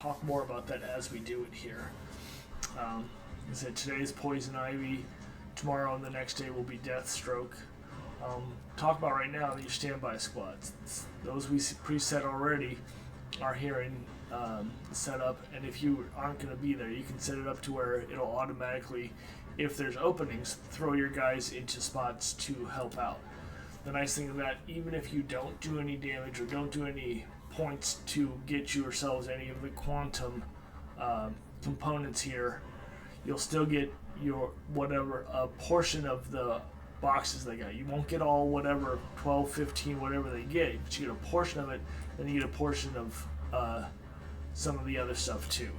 talk more about that as we do it here. I said today's Poison Ivy, tomorrow and the next day will be Deathstroke. Talk about right now your standby squads. Those we preset already are here in setup, and if you aren't going to be there, you can set it up to where it'll automatically, if there's openings, throw your guys into spots to help out. The nice thing is that even if you don't do any damage or don't do any points to get yourselves any of the quantum components here, you'll still get your whatever a portion of the boxes they got. You won't get all whatever 12, 15, whatever they get, but you get a portion of it, then you get a portion of some of the other stuff too.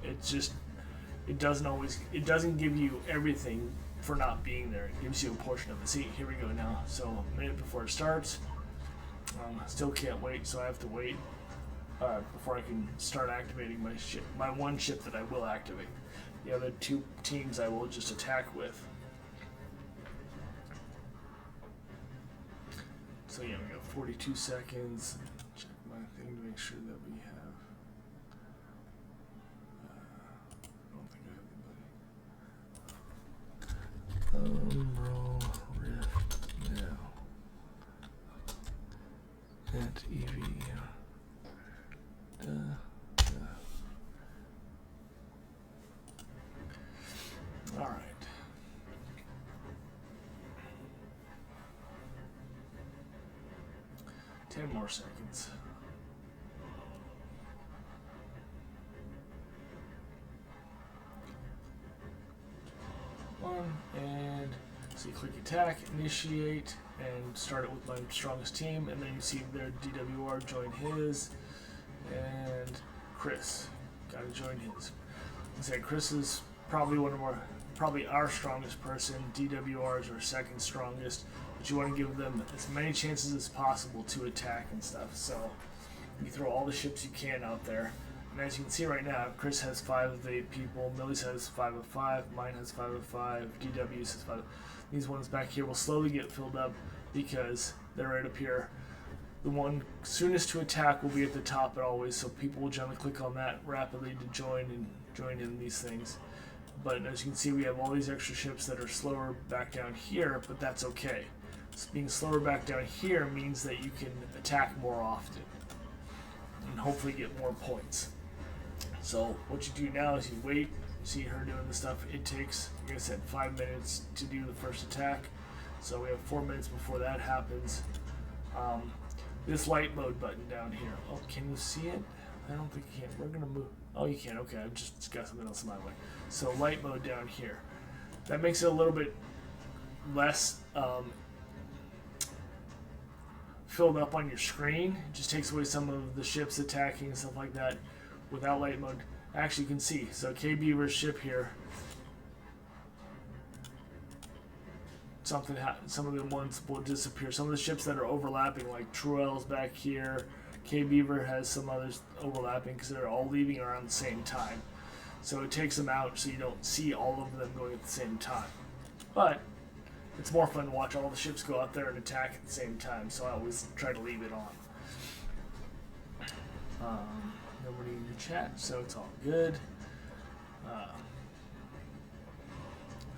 It's just it doesn't give you everything for not being there. It gives you a portion of it. See, here we go now. So a minute before it starts. Still can't wait, so I have to wait before I can start activating my ship. My one ship that I will activate. The other two teams I will just attack with. So yeah, we got 42 seconds. Check my thing to make sure that we have. I don't think I have anybody. Umbral Rift now. At EV. All right. Ten more seconds. One, and so you click attack, initiate, and start it with my strongest team, and then you see their DWR join his, and Chris gotta join his. I said Chris is probably probably our strongest person. DWR is our second strongest, but you want to give them as many chances as possible to attack and stuff. So you throw all the ships you can out there. And as you can see right now, Chris has 5 of 8 people, Millie's has 5 of 5, mine has 5 of 5, DW's has 5. These ones back here will slowly get filled up because they're right up here. The one soonest to attack will be at the top always, so people will generally click on that rapidly to join in these things. But as you can see, we have all these extra ships that are slower back down here, but that's okay. So being slower back down here means that you can attack more often and hopefully get more points. So what you do now is you wait, see her doing the stuff. It takes, like I said, 5 minutes to do the first attack. So we have 4 minutes before that happens. This light mode button down here. Oh, can you see it? I don't think you can. We're gonna move. Oh, you can. Okay, I've just got something else in my way. So light mode down here. That makes it a little bit less filled up on your screen. It just takes away some of the ships attacking and stuff like that. Without light mode, actually you can see. So K Beaver's ship here. Some of the ones will disappear. Some of the ships that are overlapping, like Truel's back here. K Beaver has some others overlapping because they're all leaving around the same time. So it takes them out so you don't see all of them going at the same time. But it's more fun to watch all the ships go out there and attack at the same time, so I always try to leave it on. Nobody in the chat, so it's all good.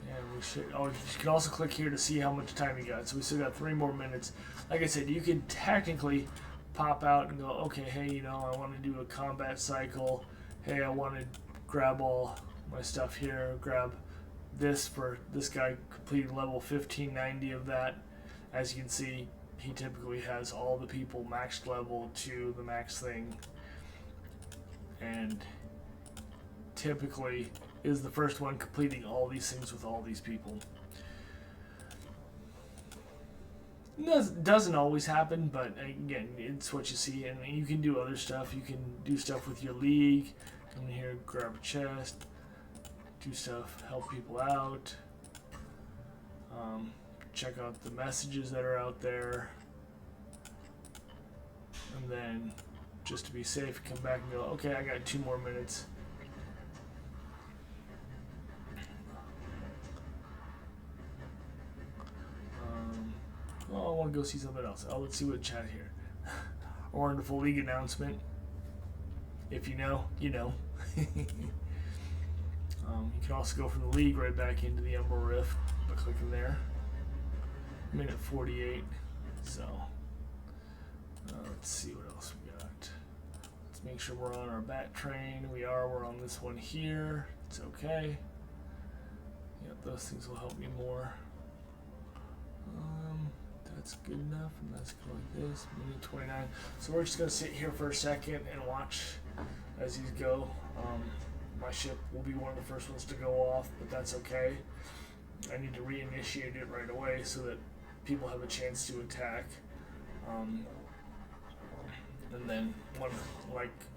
And we should. Oh, you can also click here to see how much time you got. So we still got 3 more minutes. Like I said, you could technically pop out and go, okay, hey, you know, I want to do a combat cycle. Hey, I want to grab all my stuff here. Grab this for this guy completing level 1590 of that. As you can see, he typically has all the people maxed level to the max thing, and typically is the first one completing all these things with all these people. It doesn't always happen, but again, it's what you see, and you can do other stuff. You can do stuff with your league. Come in here, grab a chest, do stuff, help people out, check out the messages that are out there, and then just to be safe, come back and go, okay, I got 2 more minutes. Well, I want to go see something else. Oh, let's see what chat here. A wonderful league announcement. If you know, you know. You can also go from the league right back into the Umbral Rift by clicking there. Minute 48. So let's see what else we got. Let's make sure we're on our bat train. We're on this one here. It's okay. Yep, those things will help me more. That's good enough, and let's go like this. Minute 29. So we're just gonna sit here for a second and watch as these go. My ship will be one of the first ones to go off, but that's okay. I need to reinitiate it right away so that people have a chance to attack. And then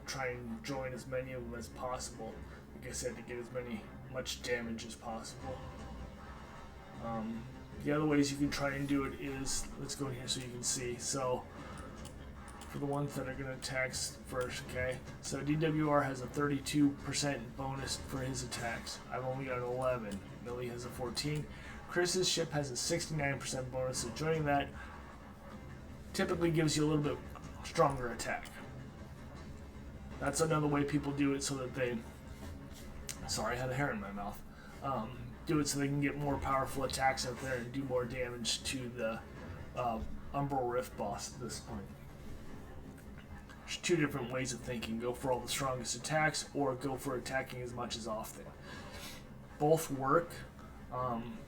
try and join as many of them as possible. Like I said, to get much damage as possible. The other ways you can try and do it is, let's go in here so you can see. So for the ones that are going to attack first, okay? So DWR has a 32% bonus for his attacks. I've only got an 11. Millie has a 14. Chris's ship has a 69% bonus, so joining that typically gives you a little bit stronger attack. That's another way people do it so that they... Sorry, I had a hair in my mouth. Do it so they can get more powerful attacks out there and do more damage to the Umbral Rift boss at this point. There's two different ways of thinking. Go for all the strongest attacks, or go for attacking as much as often. Both work.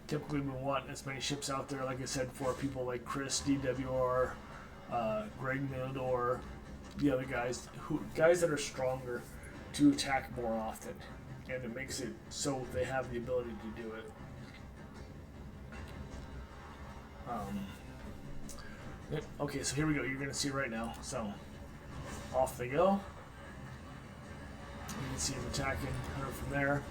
Typically we want as many ships out there, like I said, for people like Chris, DWR, Greg Mood, or the other guys that are stronger, to attack more often. And it makes it so they have the ability to do it. Okay, so here we go. You're going to see it right now. So, off they go. You can see them attacking her from there.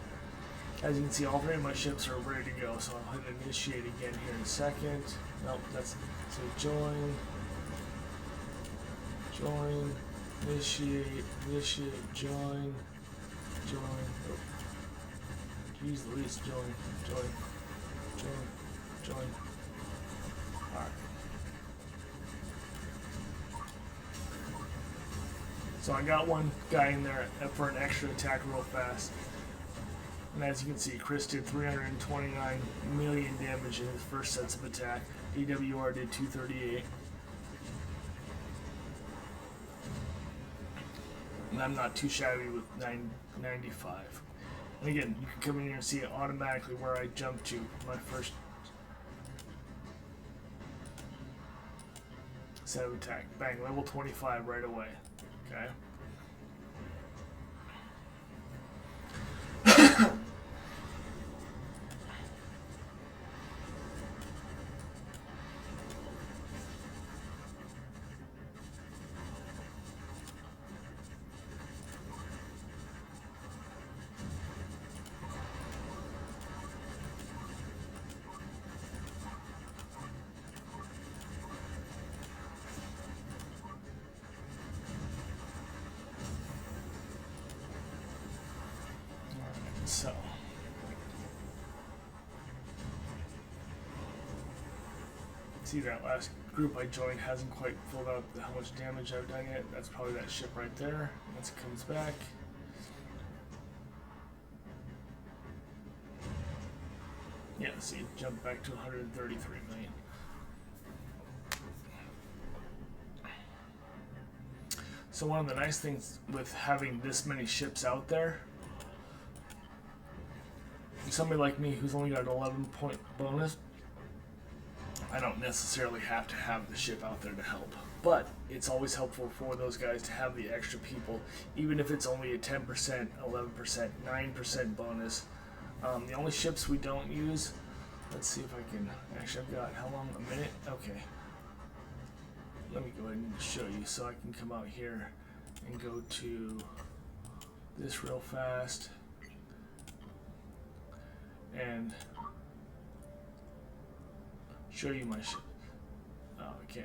As you can see, all three of my ships are ready to go. So I'll hit initiate again here in a second. Nope, so join, initiate, join. Oh. Jeez Louise, join. Alright. So I got one guy in there for an extra attack real fast. And as you can see, Chris did 329 million damage in his first sets of attack. DWR did 238. And I'm not too shabby with 995. And again, you can come in here and see it automatically where I jump to my first set of attack. Bang, level 25 right away. Okay. So, see, that last group I joined hasn't quite filled out how much damage I've done yet. That's probably that ship right there. Once it comes back, yeah, see, jump back to 133 million. So one of the nice things with having this many ships out there, somebody like me who's only got an 11-point bonus, I don't necessarily have to have the ship out there to help. But it's always helpful for those guys to have the extra people, even if it's only a 10%, 11%, 9% bonus. The only ships we don't use, let's see if I can, actually I've got, how long, a minute? Okay. Let me go ahead and show you so I can come out here and go to this real fast. And show you my ship. Oh, okay,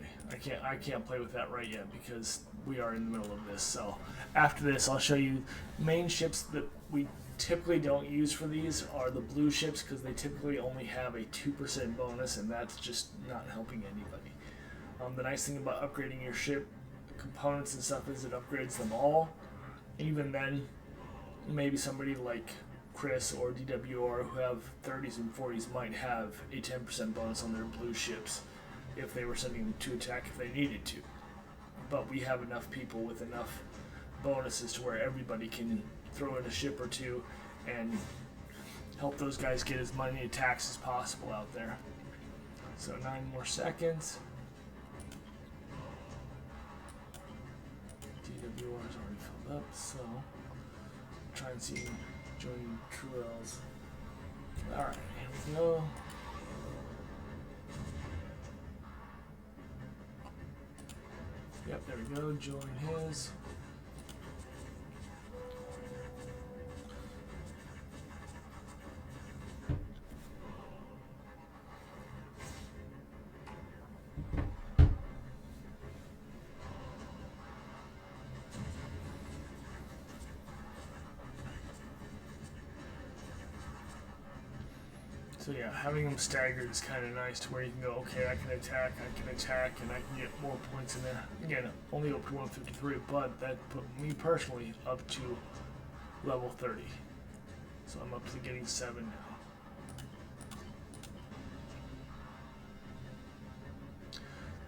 I can't play with that right yet because we are in the middle of this. So after this, I'll show you main ships that we typically don't use for these are the blue ships because they typically only have a 2% bonus, and that's just not helping anybody. The nice thing about upgrading your ship components and stuff is it upgrades them all, Even then, maybe somebody like Chris or DWR who have 30s and 40s might have a 10% bonus on their blue ships if they were sending them to attack if they needed to. But we have enough people with enough bonuses to where everybody can throw in a ship or two and help those guys get as many attacks as possible out there. So 9 more seconds. DWR is already filled up, so try and see join Truel's. Alright, here we go. Yep, there we go, join his. So yeah, having them staggered is kind of nice to where you can go, okay, I can attack, and I can get more points in there. Again, only up to 153, but that put me personally up to level 30. So I'm up to getting 7 now.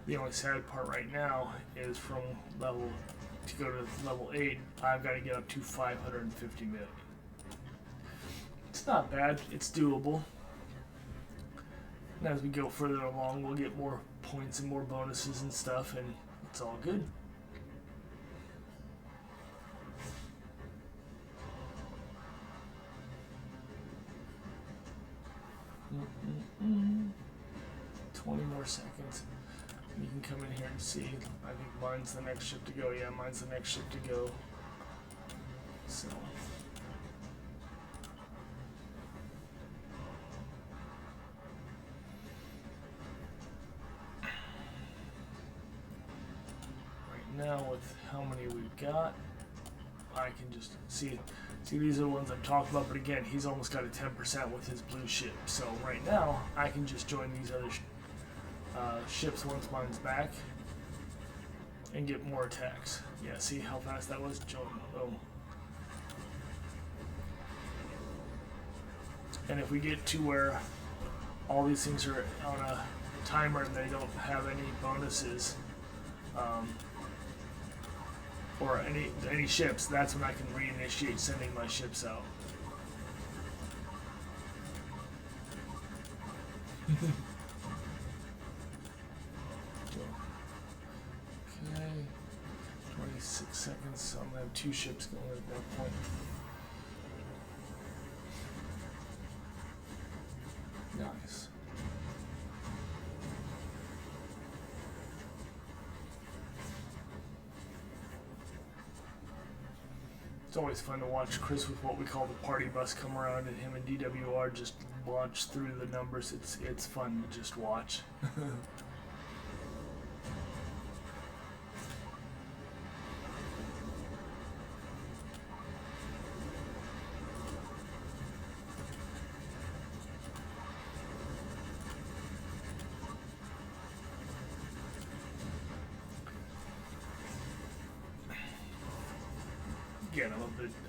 The only sad part right now is from level, to go to level 8, I've got to get up to 550 million. It's not bad, it's doable. And as we go further along, we'll get more points and more bonuses and stuff, and it's all good. Mm-mm-mm. 20 more seconds. You can come in here and see. I think mine's the next ship to go. Yeah, mine's the next ship to go. So. Now with how many we've got, I can just see these are the ones I'm talking about, but again, he's almost got a 10% with his blue ship. So right now, I can just join these other ships once mine's back and get more attacks. Yeah, see how fast that was? Join. Boom. And if we get to where all these things are on a timer and they don't have any bonuses, or any ships, that's when I can reinitiate sending my ships out. Okay, 26 seconds, so I'm gonna have 2 ships going at that point. Nice. It's always fun to watch Chris with what we call the party bus come around, and him and DWR just launch through the numbers. It's fun to just watch. Again,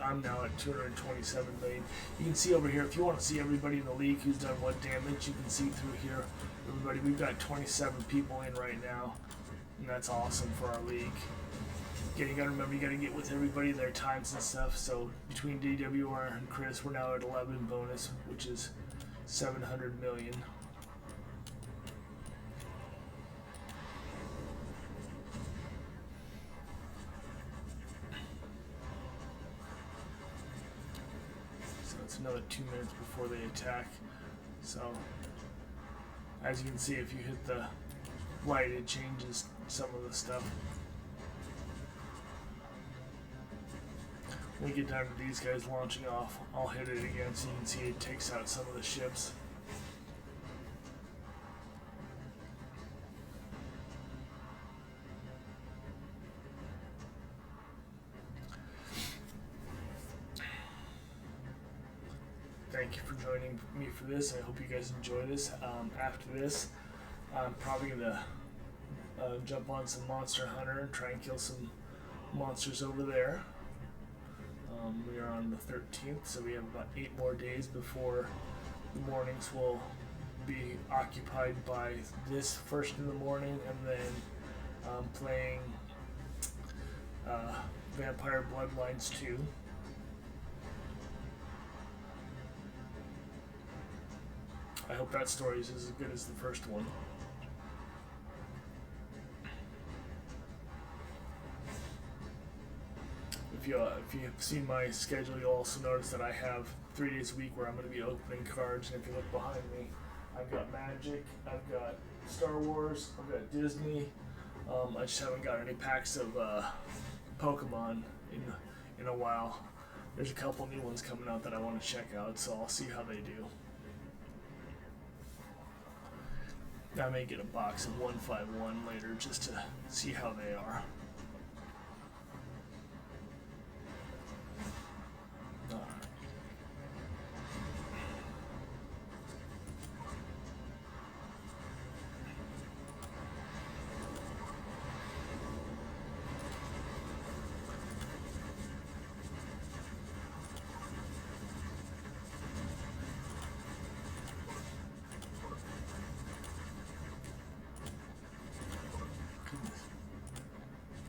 I'm now at 227 million. You can see over here, if you want to see everybody in the league who's done what damage, you can see through here. Everybody, we've got 27 people in right now, and that's awesome for our league. Again, you gotta remember, you gotta get with everybody, their times and stuff. So between DWR and Chris, we're now at 11 bonus, which is 700 million. Another 2 minutes before they attack. So as you can see, if you hit the light, it changes some of the stuff. When we get down to these guys launching off, I'll hit it again so you can see it takes out some of the ships. Thank you for joining me for this. I hope you guys enjoy this. After this, I'm probably going to jump on some Monster Hunter and try and kill some monsters over there. We are on the 13th, so we have about 8 more days before the mornings will be occupied by this first in the morning, and then playing Vampire Bloodlines 2. I hope that story is as good as the first one. If you've seen my schedule, you'll also notice that I have 3 days a week where I'm going to be opening cards. And if you look behind me, I've got Magic, I've got Star Wars, I've got Disney. I just haven't got any packs of Pokemon in a while. There's a couple new ones coming out that I want to check out, so I'll see how they do. I may get a box of 151 later just to see how they are.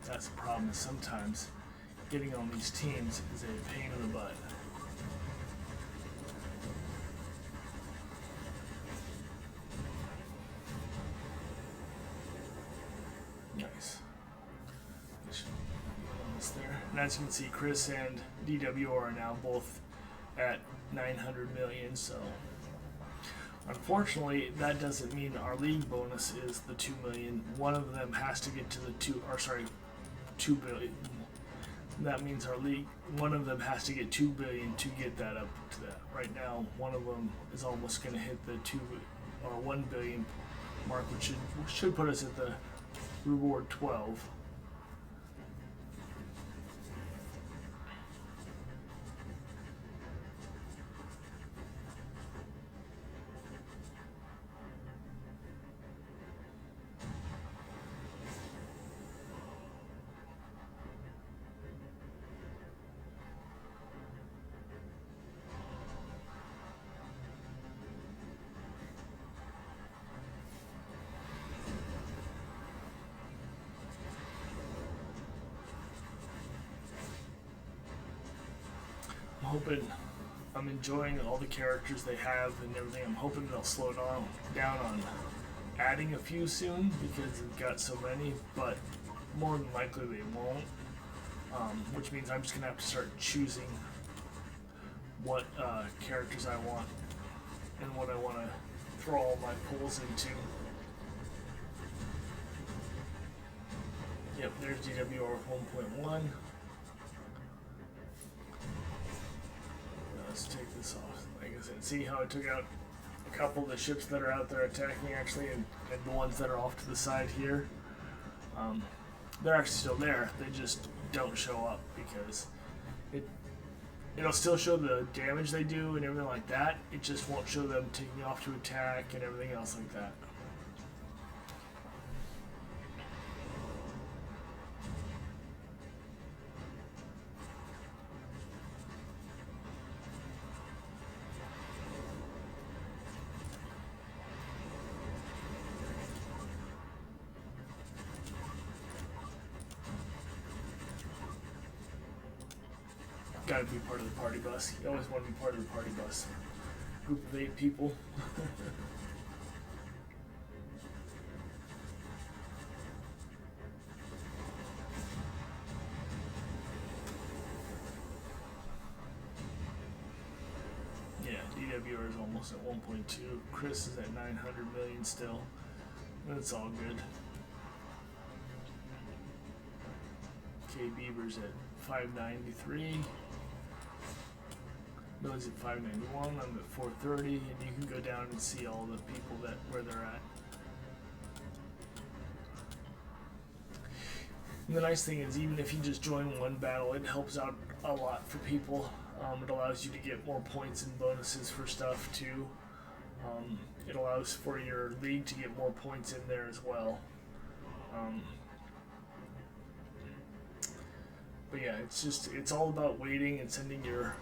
That's the problem, is sometimes getting on these teams is a pain in the butt. Nice. There. And as you can see, Chris and DW are now both at 900 million, so unfortunately that doesn't mean our league bonus is the 2 million. One of them has to get to the 2 billion. That means our league, one of them has to get 2 billion to get that up to that. Right now, one of them is almost going to hit the 1 billion mark, which should put us at the reward 12. I'm enjoying all the characters they have and everything. I'm hoping they'll slow down on adding a few soon because they've got so many, but more than likely they won't. Which means I'm just going to have to start choosing what characters I want and what I want to throw all my pulls into. Yep, there's DWR 1.1. Let's take this off. Like I said, see how I took out a couple of the ships that are out there attacking actually, and the ones that are off to the side here. They're actually still there. They just don't show up because it'll still show the damage they do and everything like that. It just won't show them taking off to attack and everything else like that. Gotta be part of the party bus. You always want to be part of the party bus. Group of 8 people. Yeah, DWR is almost at 1.2. Chris is at 900 million still. That's all good. K Beaver's at 593. Millie's at 591, I'm at 430, and you can go down and see all the people where they're at. And the nice thing is, even if you just join one battle, it helps out a lot for people. It allows you to get more points and bonuses for stuff too. It allows for your league to get more points in there as well. But yeah, it's all about waiting and sending your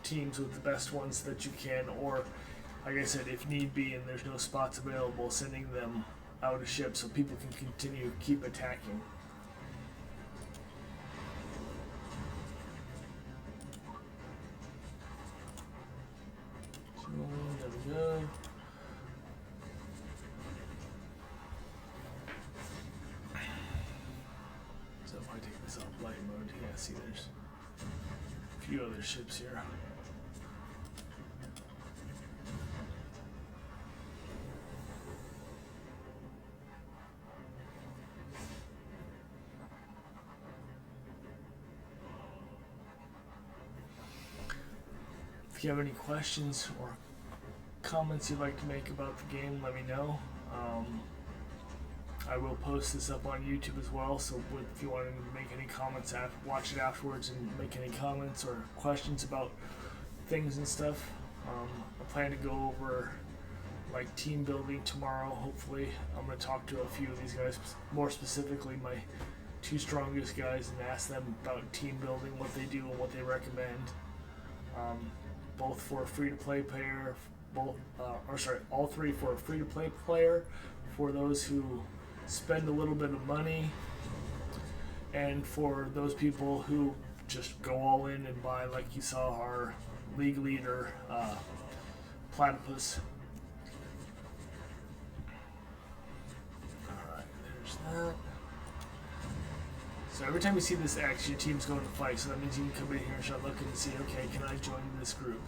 teams with the best ones that you can, or like I said, if need be and there's no spots available, sending them out of ship so people can continue keep attacking. So there we go. So if I take this off light mode, yeah, see there's a few other ships here. If you have any questions or comments you'd like to make about the game, let me know. I will post this up on YouTube as well, so if you want to make any comments, watch it afterwards and make any comments or questions about things and stuff. I plan to go over like team building tomorrow, hopefully. I'm going to talk to a few of these guys, more specifically my 2 strongest guys, and ask them about team building, what they do and what they recommend. Both for a free-to-play player, all 3 for a free-to-play player, for those who spend a little bit of money, and for those people who just go all in and buy, like you saw our league leader, Platypus. Alright, there's that. So every time you see this X, your team's going to fight, so that means you can come in here and start looking and see, okay, can I join this group?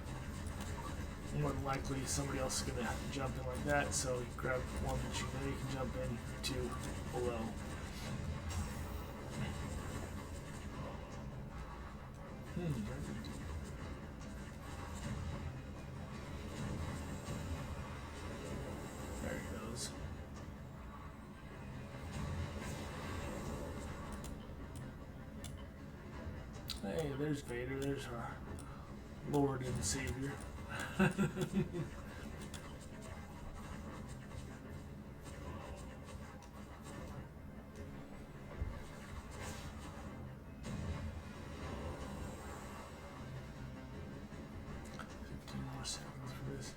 More than likely, somebody else is going to jump in like that, so you grab one that you know you can jump in to below. There he goes. Hey, there's Vader. There's our Lord and Savior. 15 more seconds for this.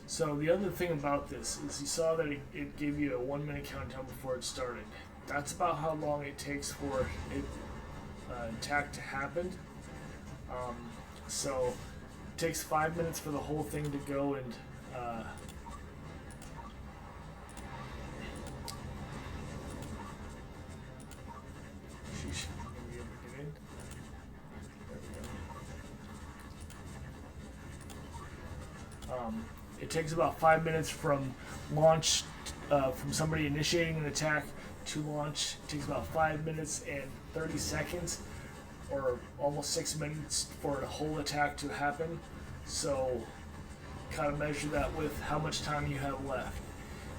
So the other thing about this is you saw that it gave you a 1 minute countdown before it started. That's about how long it takes for an attack to happen. So it takes 5 minutes for the whole thing to go, and sheesh, I'm gonna be able to get in. There we go. It takes about 5 minutes from launch, from somebody initiating an attack to launch. It takes about 5 minutes and 30 seconds, or almost 6 minutes for the whole attack to happen. So kind of measure that with how much time you have left.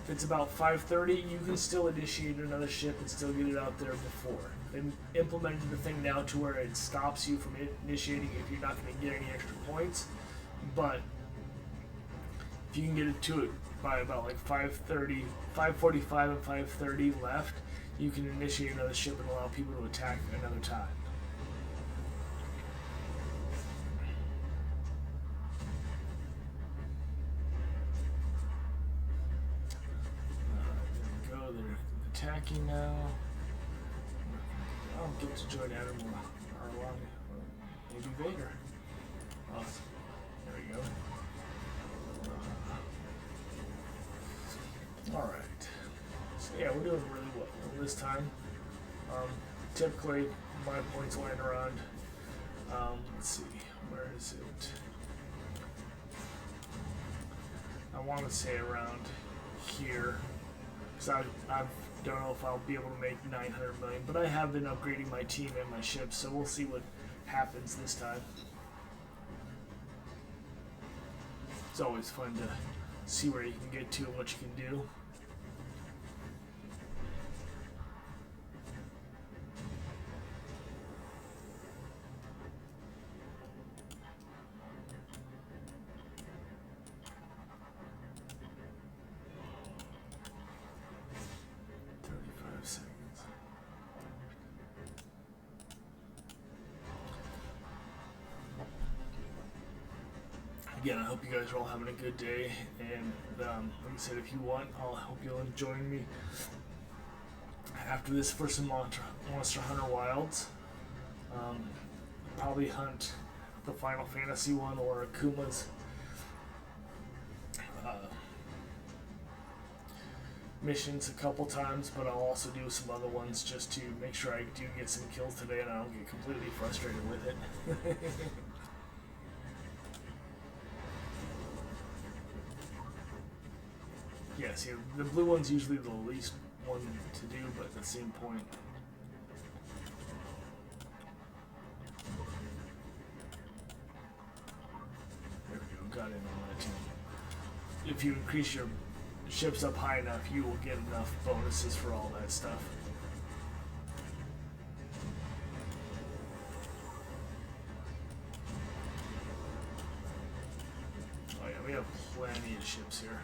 If it's about 5:30, you can still initiate another ship and still get it out there before. They implemented the thing now to where it stops you from initiating if you're not going to get any extra points. But if you can get it to it by about like 5:30, 5:45 and 5:30 left, you can initiate another ship and allow people to attack another time. Attacking now. I don't get to join Admiral Arlong. Maybe Vader. Oh, there we go. Alright. So yeah, we're doing really well this time. Typically, my points land around, let's see, where is it? I want to say around here. Because I don't know if I'll be able to make 900 million, but I have been upgrading my team and my ships, so we'll see what happens this time. It's always fun to see where you can get to and what you can do. again, I hope you guys are all having a good day. And like I said, if you want, I hope you'll join me after this for some Monster Hunter Wilds. Probably hunt the Final Fantasy one or Akuma's missions a couple times, but I'll also do some other ones just to make sure I do get some kills today and I don't get completely frustrated with it. Yeah, see, the blue one's usually the least one to do, but at the same point. There we go, got in on that too. If you increase your ships up high enough, you will get enough bonuses for all that stuff. Oh yeah, we have plenty of ships here.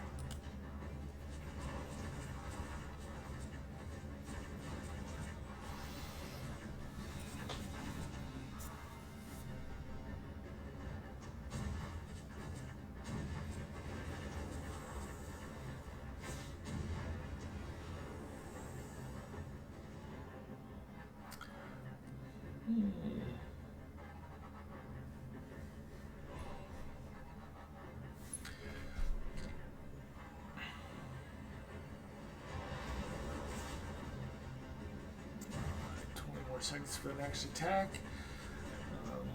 Seconds for the next attack.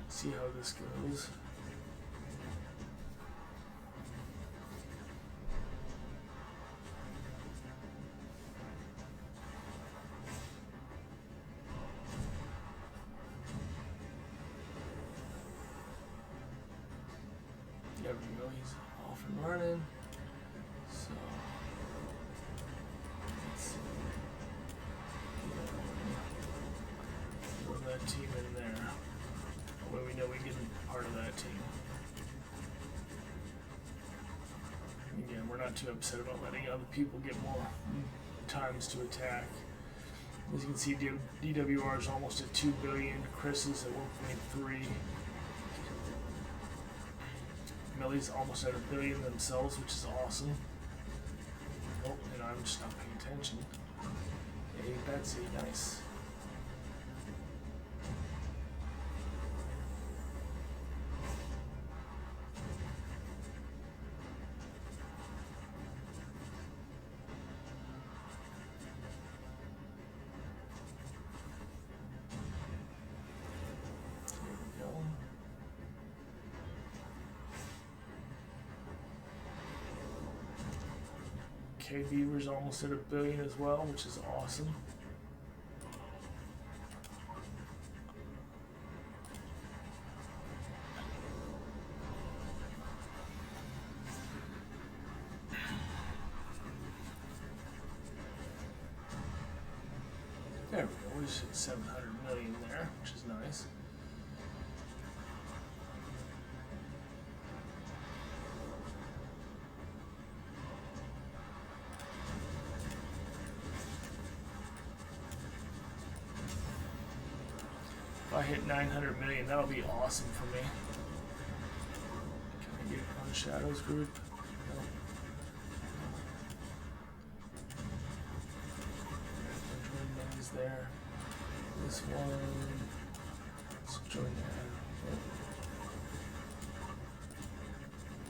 See how this goes. There we go, he's off and running. So let's see. That team in there. That way we know we get part of that team. Again, we're not too upset about letting other people get more times to attack. As you can see, DWR is almost at 2 billion. Chris is at 1.3. Millie's almost at 1 billion themselves, which is awesome. Oh, and I'm just not paying attention. Hey, Betsy, nice. Beaver's almost at 1 billion as well, which is awesome. There we go, we're just at 700 million there, which is nice. If I hit 900 million, that'll be awesome for me. Can I get on Shadows group? No. 100 million is there. This one. Let's join that.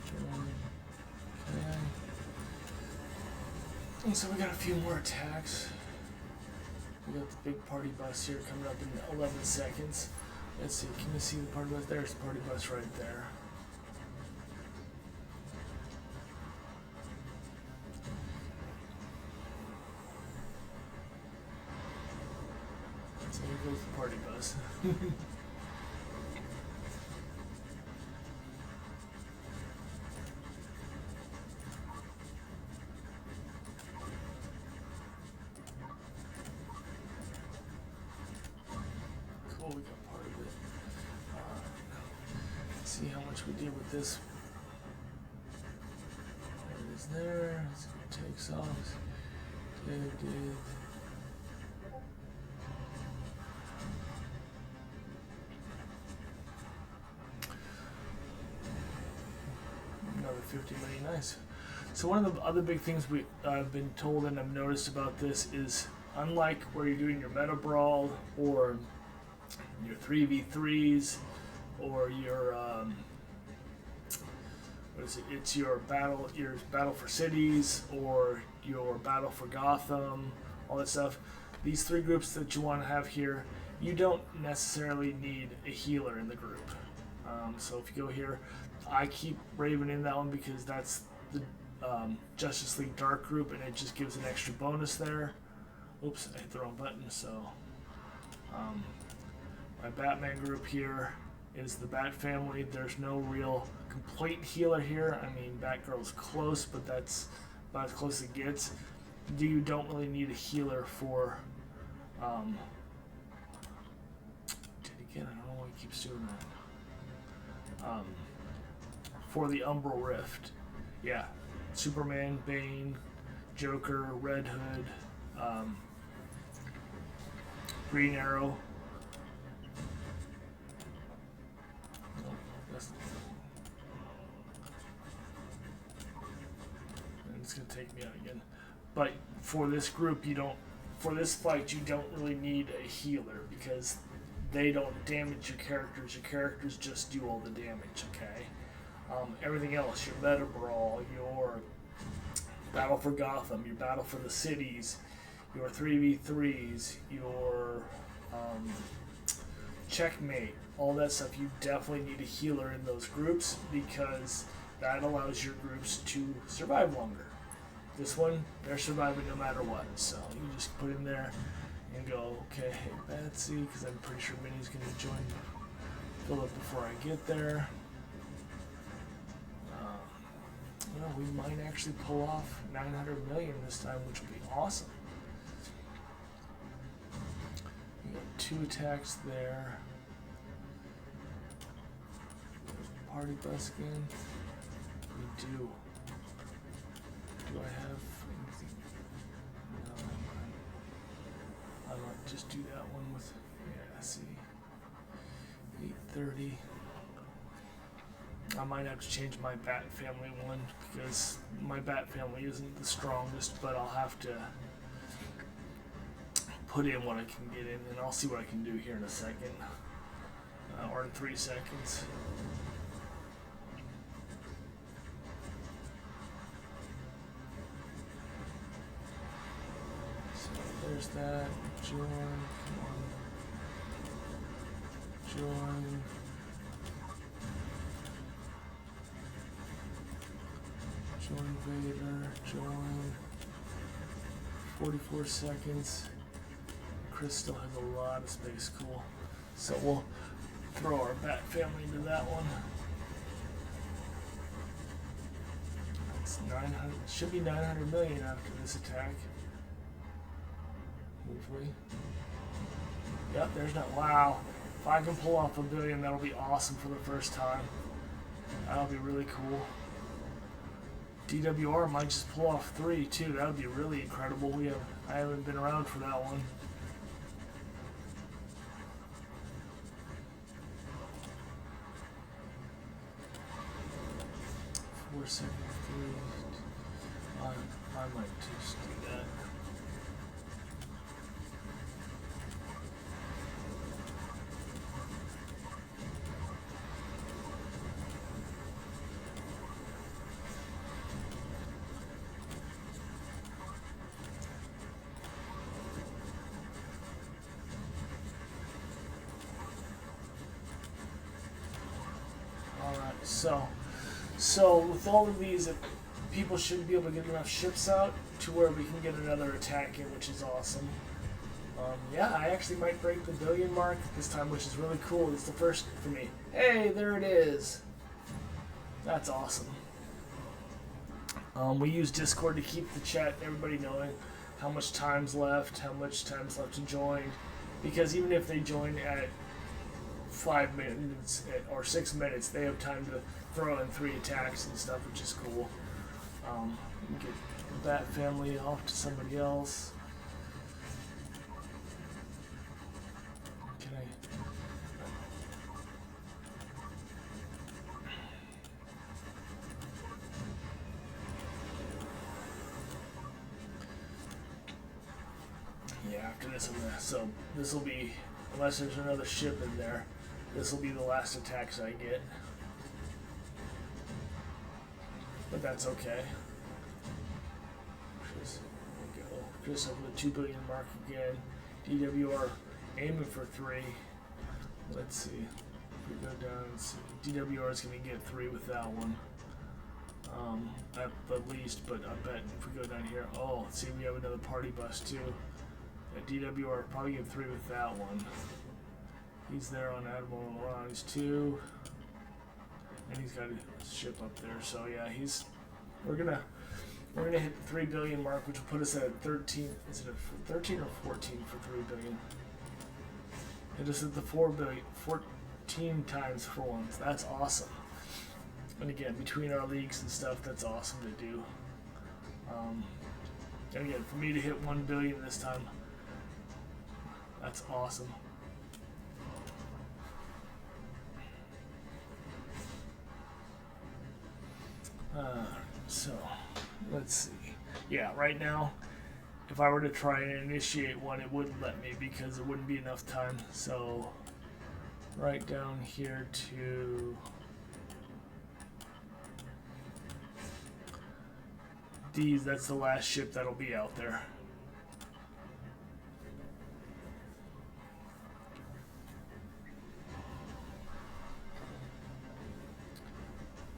Join. Okay. And so we got a few more attacks. We got the big party bus here coming up in 11 seconds. Let's see, can you see the party bus? There's the party bus right there. So here goes the party bus. We got part of it. Let's see how much we did with this. There it is there. Let's see what it takes off. Did. 50 million. Nice. So one of the other big things I've been told and I've noticed about this is, unlike where you're doing your meta brawl or your 3v3s or your what is it? It's your battle for cities or your battle for Gotham, all that stuff. These three groups that you want to have here, you don't necessarily need a healer in the group. So if you go here, I keep Raven in that one because that's the Justice League Dark group, and it just gives an extra bonus there. Oops, I hit the wrong button. So my Batman group here is the Bat Family. There's no real complete healer here. I mean, Batgirl's close, but that's about as close as it gets. You don't really need a healer for again, I don't know why he keeps doing that. For the Umbral Rift. Yeah. Superman, Bane, Joker, Red Hood, Green Arrow. Nope, that's not. And it's going to take me out again. But for this group, for this fight, you don't really need a healer because they don't damage your characters. Your characters just do all the damage, okay? Everything else, your meta brawl, your battle for Gotham, your battle for the cities, your 3v3s, your checkmate, all that stuff, you definitely need a healer in those groups because that allows your groups to survive longer. This one, they're surviving no matter what, so you just put in there and go, okay, hey Betsy, because I'm pretty sure Minnie's going to join Philip before I get there. Well, we might actually pull off 900 million this time, which would be awesome. We got 2 attacks there. Party bus again. We do. Do I have anything? No. I might just do that one with, yeah, see. 830. I might have to change my Bat Family one because my Bat Family isn't the strongest, but I'll have to put in what I can get in, and I'll see what I can do here in a second, or in 3 seconds. So there's that. Join, come on. Join. Join Vader, join. 44 seconds. Chris still has a lot of space, cool. So we'll throw our Bat Family into that one. It's 900, should be 900 million after this attack. Hopefully. Yep, there's not, wow. If I can pull off $1 billion, that'll be awesome for the first time. That'll be really cool. DWR might just pull off 3 too. That would be really incredible. I haven't been around for that one. Four seconds. I might just do that. So with all of these, people should be able to get enough ships out to where we can get another attack in, which is awesome. Yeah, I actually might break the $1 billion mark this time, which is really cool. It's the first for me. Hey, there it is. That's awesome. We use Discord to keep the chat, everybody knowing how much time's left, to join. Because even if they join at 5 minutes or 6 minutes, they have time to throw in 3 attacks and stuff, which is cool. Get the Bat Family off to somebody else. Can I? after this. So this will be, unless there's another ship in there, this will be the last attacks I get. But that's okay. Chris up with the 2 billion mark again. DWR aiming for 3. Let's see. If we go down and see. DWR is going to get 3 with that one. At the least, but I bet if we go down here, oh, see, we have another party bus too. DWR probably get 3 with that one. He's there on Admiral Ron's too. And he's got a ship up there, so yeah, we're gonna hit the 3 billion mark, which will put us at 13. Is it a 13 or 14 for 3 billion? Hit us at the 4 billion, 14 times for once. That's awesome. And again, between our leagues and stuff, that's awesome to do. And again, for me to hit 1 billion this time, that's awesome. So, let's see. Yeah, right now, if I were to try and initiate one, it wouldn't let me because it wouldn't be enough time. So, right down here to these, that's the last ship that'll be out there.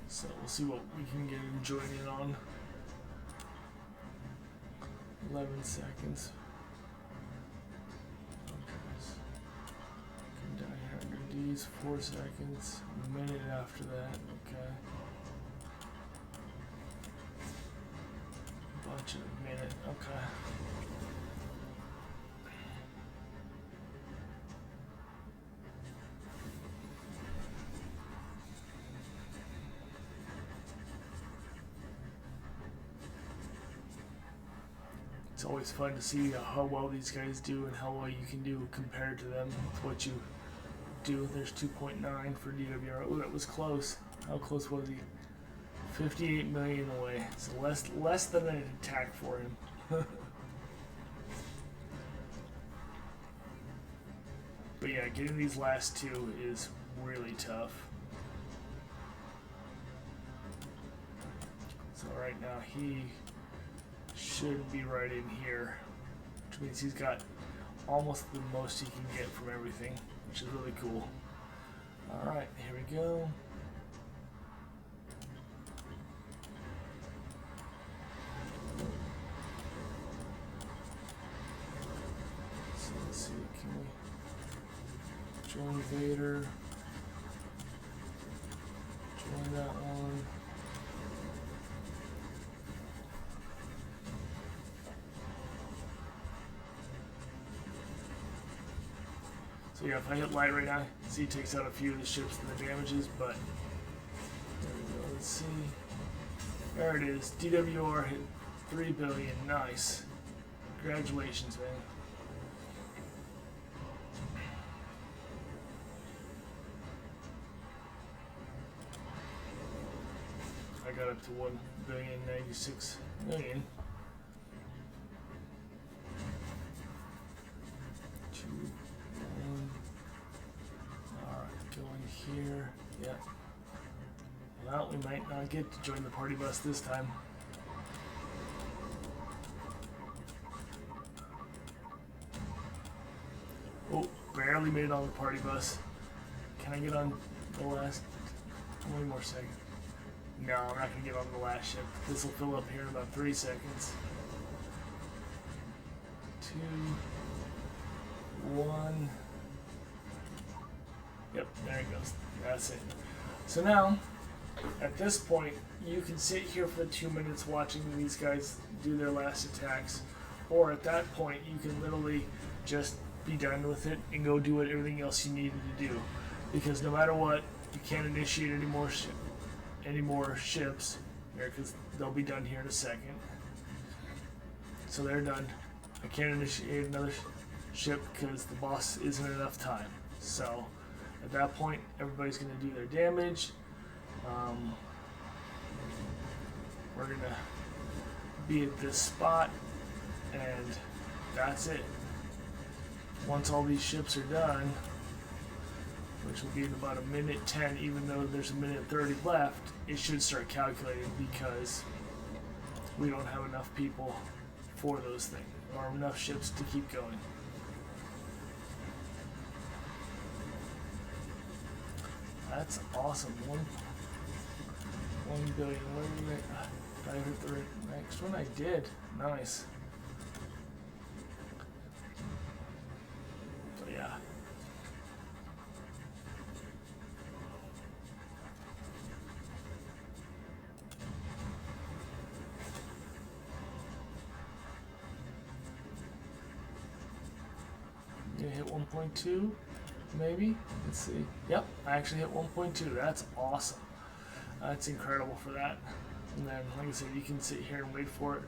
So we'll see what we can get him joining on. 11 seconds. Come down here under these, 4 seconds. A minute after that, okay. Bunch of a minute, okay. It's always fun to see how well these guys do and how well you can do compared to them with what you do. There's 2.9 for DWR. Oh, that was close. How close was he? 58 million away. So less than an attack for him. But yeah, getting these last 2 is really tough. So right now he should be right in here, which means he's got almost the most he can get from everything, which is really cool. Alright, here we go. So let's see, can we join Vader? Join that one. So yeah, if I hit light right now, see it takes out a few of the ships and the damages, but there we go, let's see. There it is, DWR hit 3 billion, nice. Congratulations, man. I got up to 1,096,000,000. Here, yeah. Well, we might not get to join the party bus this time. Oh, barely made it on the party bus. Can I get on the last? One more second. No, I'm not gonna get on the last ship. This will fill up here in about 3 seconds. 2, 1. Yep, there it goes. That's it. So now, at this point, you can sit here for 2 minutes watching these guys do their last attacks, or at that point, you can literally just be done with it and go do everything else you needed to do. Because no matter what, you can't initiate any more ships here, because they'll be done here in a second. So they're done. I can't initiate another ship because the boss isn't enough time. So at that point, everybody's going to do their damage. We're going to be at this spot, and that's it. once all these ships are done, which will be in about 1:10, even though there's 1:30 left, it should start calculating because we don't have enough people for those things, or enough ships to keep going. That's awesome. 1 billion. Did I hit the next one? I did. Nice. So yeah. Gonna hit 1.2, maybe. Let's see. Yep, I actually hit 1.2. That's awesome. That's incredible for that. And then, like I said, you can sit here and wait for it.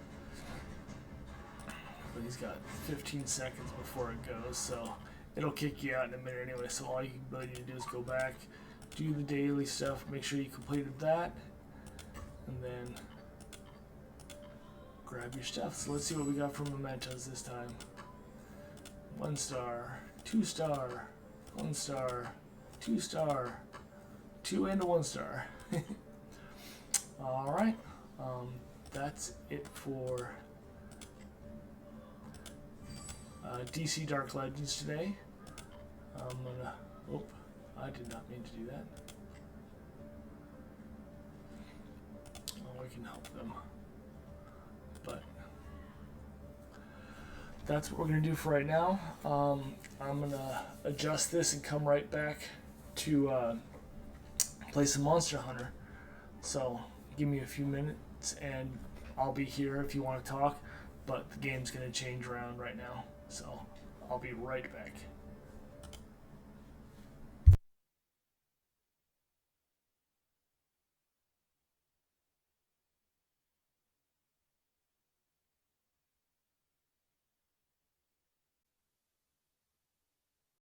But he's got 15 seconds before it goes, so it'll kick you out in a minute anyway. So all you really need to do is go back, do the daily stuff, make sure you completed that, and then grab your stuff. So let's see what we got for mementos this time. 1 star, 2 star, 1 star, 2 star, 2 and a 1 star. Alright, that's it for DC Dark Legends today. I'm gonna, I did not mean to do that. Oh, we can help them. But that's what we're gonna do for right now. I'm gonna adjust this and come right back to play some Monster Hunter. So give me a few minutes and I'll be here if you want to talk, but the game's going to change around right now. So I'll be right back.